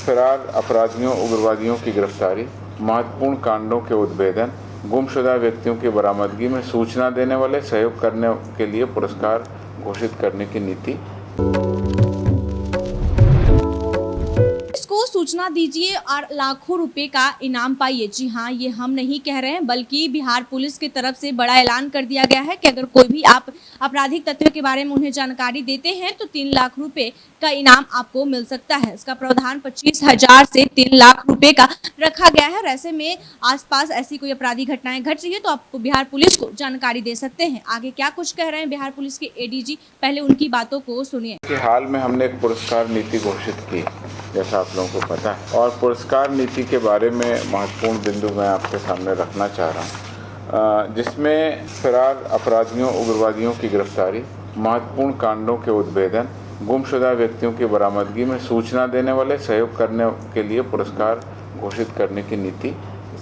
फरार अपराधियों उग्रवादियों की गिरफ्तारी, महत्वपूर्ण कांडों के उद्भेदन, गुमशुदा व्यक्तियों की बरामदगी में सूचना देने वाले सहयोग करने के लिए पुरस्कार घोषित करने की नीति। इसको सूचना दीजिए और लाखों रुपए का इनाम पाइए। जी हाँ, ये हम नहीं कह रहे हैं, बल्कि बिहार पुलिस की तरफ से बड़ा ऐलान कर दिया गया है कि अगर कोई भी आप आपराधिक तत्व के बारे में उन्हें जानकारी देते हैं तो 3 लाख रुपए का इनाम आपको मिल सकता है। इसका प्रावधान 25,000 से 3 लाख रुपए का रखा गया है। और ऐसे में आसपास ऐसी कोई आपराधिक घटनाएं घट रही है तो आपको बिहार पुलिस को जानकारी दे सकते हैं। आगे क्या कुछ कह रहे हैं बिहार पुलिस के एडीजी, पहले उनकी बातों को सुनिए। हाल में हमने एक पुरस्कार नीति घोषित की, जैसा आप लोगों को पता है, और पुरस्कार नीति के बारे में महत्वपूर्ण बिंदु मैं आपके सामने रखना चाह रहा हूँ, जिसमें फरार अपराधियों उग्रवादियों की गिरफ्तारी, महत्वपूर्ण कांडों के उद्भेदन, गुमशुदा व्यक्तियों की बरामदगी में सूचना देने वाले सहयोग करने के लिए पुरस्कार घोषित करने की नीति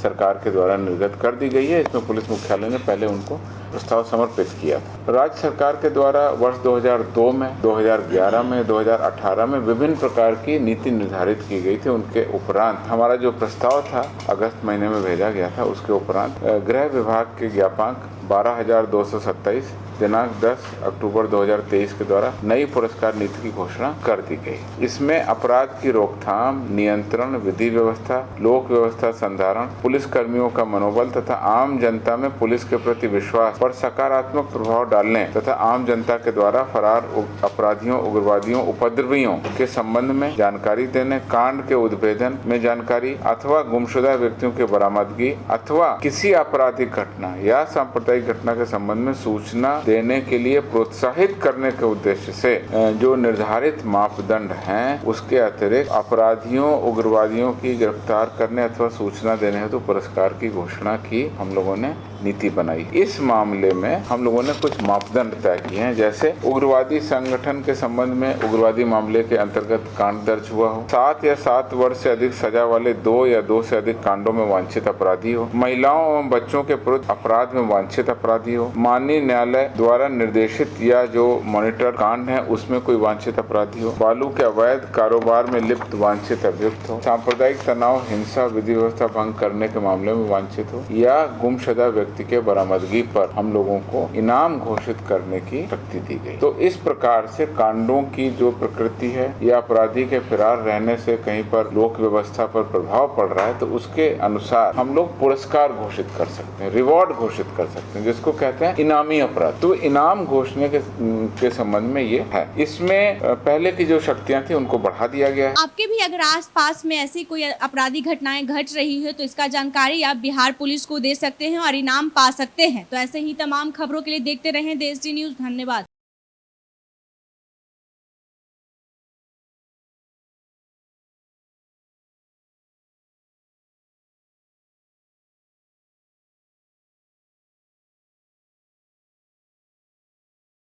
सरकार के द्वारा निर्गत कर दी गई है। इसमें पुलिस मुख्यालय ने पहले उनको प्रस्ताव समर्पित किया था। राज्य सरकार के द्वारा वर्ष 2002 में, 2011 में, 2018 में विभिन्न प्रकार की नीति निर्धारित की गई थी। उनके उपरांत हमारा जो प्रस्ताव था अगस्त महीने में भेजा गया था। उसके उपरांत गृह विभाग के ज्ञापांक 12,227 दिनांक 10 अक्टूबर 2023 के द्वारा नई पुरस्कार नीति की घोषणा कर दी गई। इसमें अपराध की रोकथाम, नियंत्रण, विधि व्यवस्था, लोक व्यवस्था संधारण, पुलिस कर्मियों का मनोबल तथा आम जनता में पुलिस के प्रति विश्वास पर सकारात्मक प्रभाव डालने तथा आम जनता के द्वारा फरार अपराधियों, उग्रवादियों, उपद्रवियों के संबंध में जानकारी देने, कांड के उद्भेदन में जानकारी अथवा गुमशुदा व्यक्तियों की बरामदगी अथवा किसी आपराधिक घटना या सांप्रदायिक घटना के संबंध में सूचना देने के लिए प्रोत्साहित करने के उद्देश्य से जो निर्धारित मापदंड हैं, उसके अतिरिक्त अपराधियों उग्रवादियों की गिरफ्तार करने अथवा सूचना देने हेतु पुरस्कार की घोषणा की हम लोगों ने नीति बनाई। इस मामले में हम लोगों ने कुछ मापदंड तय किए हैं, जैसे उग्रवादी संगठन के संबंध में उग्रवादी मामले के अंतर्गत कांड दर्ज हुआ हो, 7 या 7 वर्ष से अधिक सजा वाले 2 या 2 से अधिक कांडों में वांछित अपराधी हो, महिलाओं एवं बच्चों के विरुद्ध अपराध में वांछित अपराधी हो, माननीय न्यायालय द्वारा निर्देशित या जो मॉनिटर कांड है उसमें कोई वांछित अपराधी हो, बालू के अवैध कारोबार में लिप्त वांछित अभियुक्त हो, सांप्रदायिक तनाव, हिंसा, विधि व्यवस्था भंग करने के मामले में वांछित हो, या गुमशुदा व्यक्ति के बरामदगी पर हम लोगों को इनाम घोषित करने की शक्ति दी गई। तो इस प्रकार से कांडों की जो प्रकृति है या अपराधी के फरार रहने से कहीं पर लोक व्यवस्था पर प्रभाव पड़ रहा है, तो उसके अनुसार हम लोग पुरस्कार घोषित कर सकते हैं, रिवॉर्ड घोषित कर सकते हैं, जिसको कहते हैं इनामी अपराध। तो इनाम घोषणा के संबंध में ये है। इसमें पहले की जो शक्तियां थी उनको बढ़ा दिया गया है। आपके भी अगर आसपास में ऐसी कोई आपराधिक घटनाएं घट रही है तो इसका जानकारी आप बिहार पुलिस को दे सकते हैं और इनाम पा सकते हैं। तो ऐसे ही तमाम खबरों के लिए देखते रहें देश डी न्यूज़। धन्यवाद।